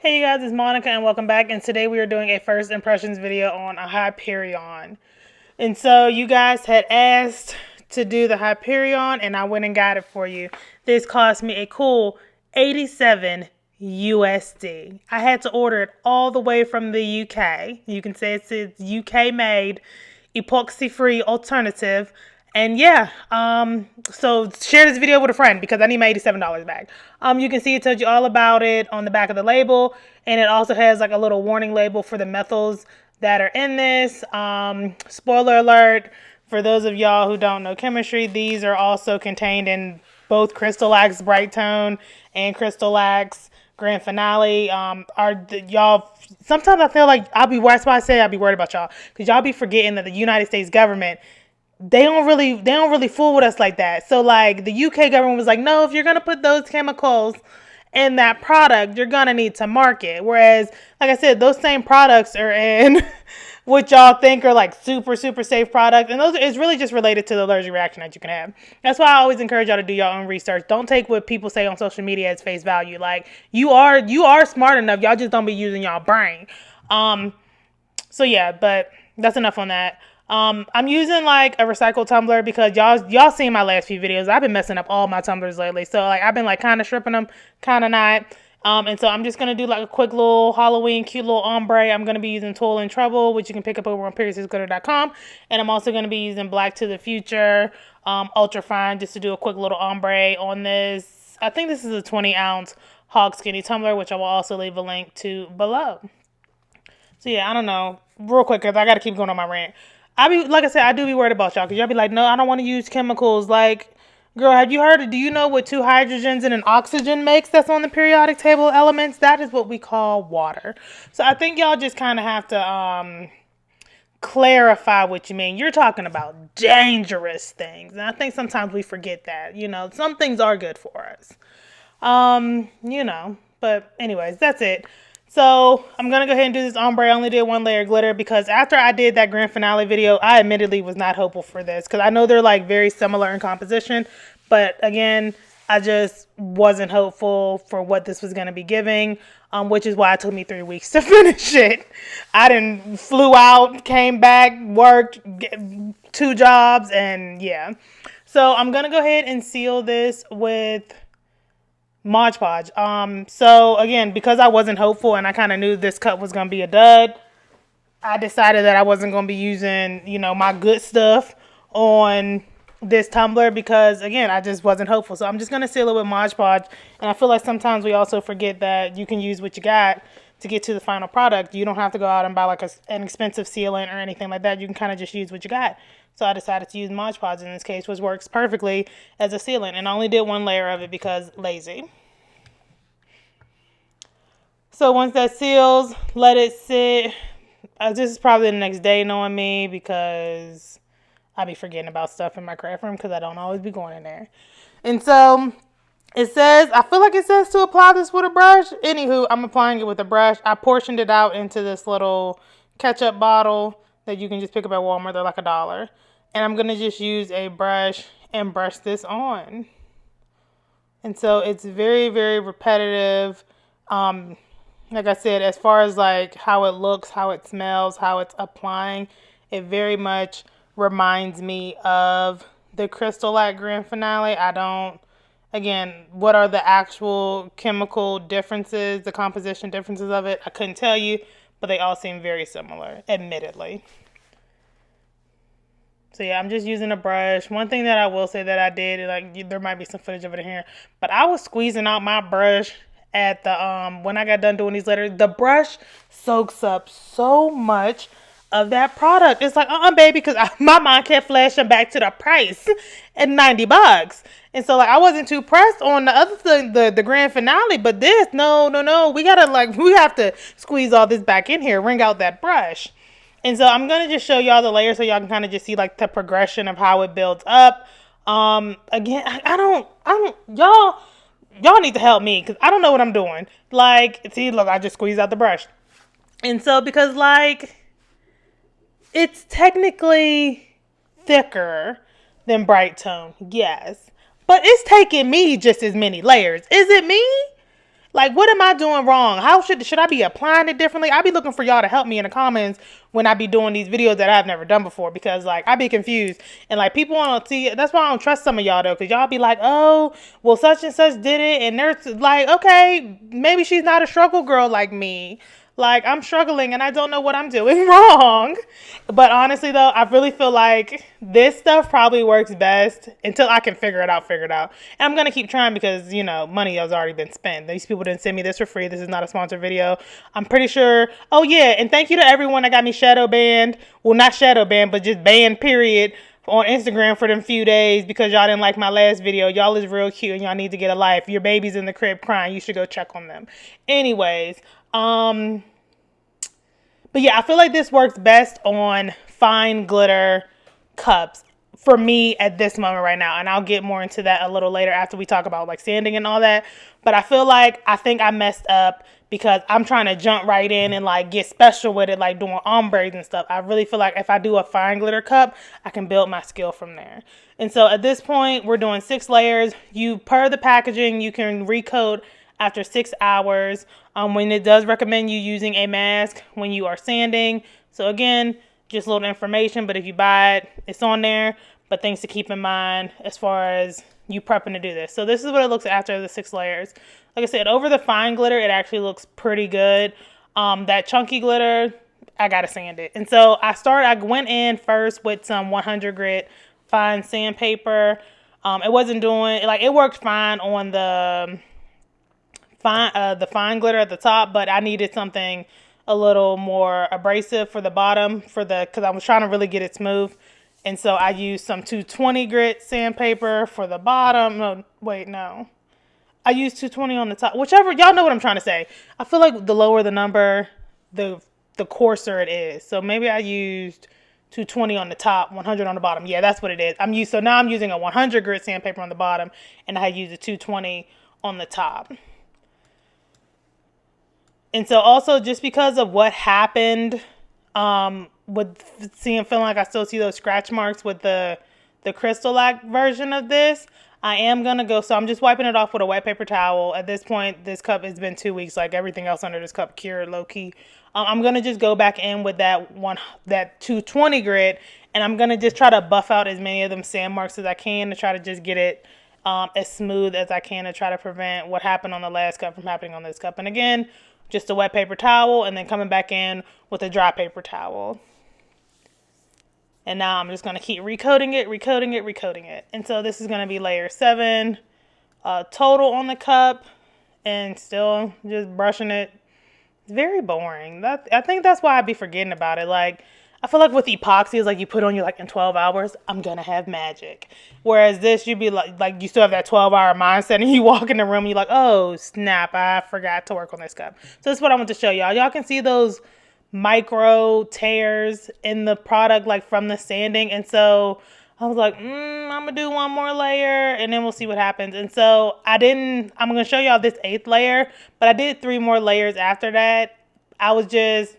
Hey you guys, it's Monica and welcome back. And today we are doing a first impressions video on a Hyperion. And so you guys had asked to do the Hyperion and I went and got it for you. This cost me a cool 87 USD. I had to order it all the way from the UK. You can say it's UK made, epoxy free alternative. And yeah, so share this video with a friend because I need my $87 back. You can see it tells you all about it on the back of the label, and it also has like a little warning label for the methyls that are in this. Spoiler alert, for those of y'all who don't know chemistry, these are also contained in both Crystalax Bright Tone and Crystalax Grand Finale. Y'all, sometimes I feel like that's why I say I'll be worried about y'all, because y'all be forgetting that the United States government, they don't really fool with us like that. So like the UK government was like, no, if you're gonna put those chemicals in that product, you're gonna need to mark it. Whereas, like I said, those same products are in what y'all think are like super safe products, and those it's really just related to the allergic reaction that you can have. That's why I always encourage y'all to do your own research. Don't take what people say on social media as face value. Like you are smart enough. Y'all just don't be using y'all brain. So yeah, but that's enough on that. I'm using like a recycled tumbler because y'all seen my last few videos. I've been messing up all my tumblers lately. So like I've been like kind of stripping them, kind of not. And so I'm just going to do like a quick little Halloween cute little ombre. I'm going to be using Toil and Trouble, which you can pick up over on PeriodSixDesigns.com. And I'm also going to be using Black to the Future, Ultra Fine, just to do a quick little ombre on this. I think this is a 20 ounce Hog Skinny tumbler, which I will also leave a link to below. So yeah, I don't know. Real quick, because I got to keep going on my rant. Like I said, I do be worried about y'all, because y'all be like, no, I don't want to use chemicals. Like, girl, have you heard do you know what 2 hydrogens and an oxygen makes that's on the periodic table of elements? That is what we call water. So I think y'all just kind of have to clarify what you mean. You're talking about dangerous things. And I think sometimes we forget that. Some things are good for us. But anyways, that's it. So I'm going to go ahead and do this ombre. I only did 1 layer of glitter because after I did that grand finale video, I admittedly was not hopeful for this because I know they're like very similar in composition. But again, I just wasn't hopeful for what this was going to be giving, which is why it took me 3 weeks to finish it. I didn't flew out, came back, worked, 2 jobs, and yeah. So I'm going to go ahead and seal this with Mod Podge. So again, because I wasn't hopeful and I kind of knew this cut was going to be a dud, I decided that I wasn't going to be using, my good stuff on this tumbler because, again, I just wasn't hopeful. So I'm just going to seal it with Mod Podge. And I feel like sometimes we also forget that you can use what you got to get to the final product. You don't have to go out and buy like an expensive sealant or anything like that. You can kind of just use what you got. So I decided to use Mod Podge in this case, which works perfectly as a sealant. And I only did 1 layer of it because lazy. So once that seals, let it sit. This is probably the next day knowing me because I be forgetting about stuff in my craft room because I don't always be going in there. And so I feel like it says to apply this with a brush. Anywho, I'm applying it with a brush. I portioned it out into this little ketchup bottle that you can just pick up at Walmart. They're like $1. And I'm going to just use a brush and brush this on. And so it's very, very repetitive. Like I said, as far as like how it looks, how it smells, how it's applying, it very much reminds me of the Crystalac Grand Finale. Again, what are the actual chemical differences, the composition differences of it? I couldn't tell you, but they all seem very similar, admittedly. So yeah, I'm just using a brush. One thing that I will say that I did, like there might be some footage of it in here, but I was squeezing out my brush at the when I got done doing these letters. The brush soaks up so much of that product. It's like baby, because my mind kept flashing back to the price at $90. And so like I wasn't too pressed on the other thing, the grand finale, but this no, we have to squeeze all this back in here, wring out that brush. And so I'm going to just show y'all the layers so y'all can kind of just see like the progression of how it builds up. Again, I don't, y'all need to help me because I don't know what I'm doing. Like, see, look, I just squeezed out the brush. And so because like, it's technically thicker than Bright Tone, yes. But it's taking me just as many layers. Is it me? Like, what am I doing wrong? How should I be applying it differently? I be looking for y'all to help me in the comments when I be doing these videos that I've never done before, because like I be confused, and like people want to see. That's why I don't trust some of y'all though, because y'all be like, oh, well, such and such did it, and they're like, okay, maybe she's not a struggle girl like me. Like, I'm struggling and I don't know what I'm doing wrong. But honestly, though, I really feel like this stuff probably works best until I can figure it out. And I'm going to keep trying because, you know, money has already been spent. These people didn't send me this for free. This is not a sponsored video. I'm pretty sure. Oh, yeah. And thank you to everyone that got me shadow banned. Well, not shadow banned, but just banned, period, on Instagram for them few days because y'all didn't like my last video. Y'all is real cute and y'all need to get a life. Your baby's in the crib crying. You should go check on them. Anyways, but yeah, I feel like this works best on fine glitter cups for me at this moment right now. And I'll get more into that a little later after we talk about like sanding and all that. But I feel like I think I messed up because I'm trying to jump right in and like get special with it, like doing ombres and stuff. I really feel like if I do a fine glitter cup, I can build my skill from there. And so at this point, we're doing 6 layers. Per the packaging, you can recoat after 6 hours. When it does recommend you using a mask when you are sanding. So again, just a little information, but if you buy it, it's on there. But things to keep in mind as far as you prepping to do this. So this is what it looks after the 6 layers. Like I said, over the fine glitter, it actually looks pretty good. That chunky glitter, I gotta sand it. And so I went in first with some 100 grit fine sandpaper. It wasn't doing, like, it worked fine on the fine glitter at the top, but I needed something a little more abrasive for the bottom because I was trying to really get it smooth. And so I used some 220 grit sandpaper for the bottom. No. I used 220 on the top. Whichever, y'all know what I'm trying to say. I feel like the lower the number, the coarser it is. So maybe I used 220 on the top, 100 on the bottom. Yeah, that's what it is. So now I'm using a 100 grit sandpaper on the bottom, and I used a 220 on the top. And so also just because of what happened with feeling like I still see those scratch marks with the Crystalac version of this, I am going to go. So I'm just wiping it off with a wet paper towel. At this point, this cup has been 2 weeks. Like everything else under this cup cured low key. I'm going to just go back in with that 220 grit. And I'm going to just try to buff out as many of them sand marks as I can to try to just get it as smooth as I can to try to prevent what happened on the last cup from happening on this cup. And again, just a wet paper towel and then coming back in with a dry paper towel. And now I'm just going to keep recoating it. And so this is going to be layer 7 total on the cup, and still just brushing it. It's very boring. I think that's why I be forgetting about it. Like, I feel like with epoxy, it's like you put on you like in 12 hours, I'm going to have magic. Whereas this, you'd be like you still have that 12-hour mindset, and you walk in the room and you're like, oh, snap, I forgot to work on this cup. So this is what I want to show y'all. Y'all can see those micro tears in the product, like from the sanding. And so I was like, I'm going to do one more layer and then we'll see what happens. And so I'm going to show y'all this 8th layer, but I did 3 more layers after that. I was just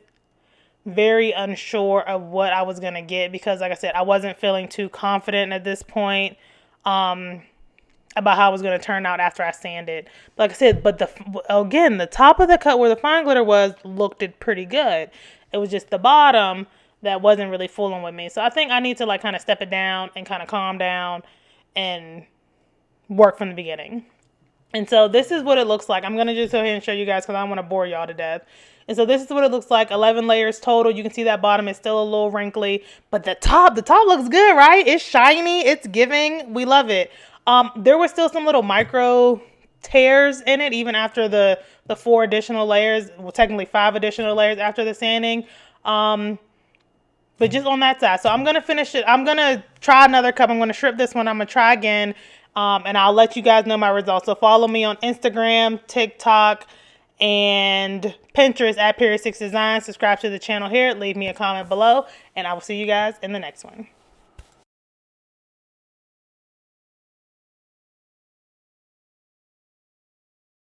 very unsure of what I was going to get because, like I said, I wasn't feeling too confident at this point about how it was going to turn out after I sanded. Like I said, but the top of the cup where the fine glitter looked it pretty good. It was just the bottom that wasn't really fooling with me. So I think I need to like kind of step it down and kind of calm down and work from the beginning. And so this is what it looks like. I'm going to just go ahead and show you guys because I don't want to bore y'all to death. And so this is what it looks like. 11 layers total. You can see that bottom is still a little wrinkly, but the top looks good, right? It's shiny. It's giving. We love it. There were still some little micro tears in it, even after the 4 additional layers. Well, technically 5 additional layers after the sanding. But just on that side. So I'm going to finish it. I'm going to try another cup. I'm going to strip this one. I'm going to try again. And I'll let you guys know my results. So follow me on Instagram, TikTok, and Pinterest at PeriodSixDesigns. Subscribe to the channel here. Leave me a comment below. And I will see you guys in the next one.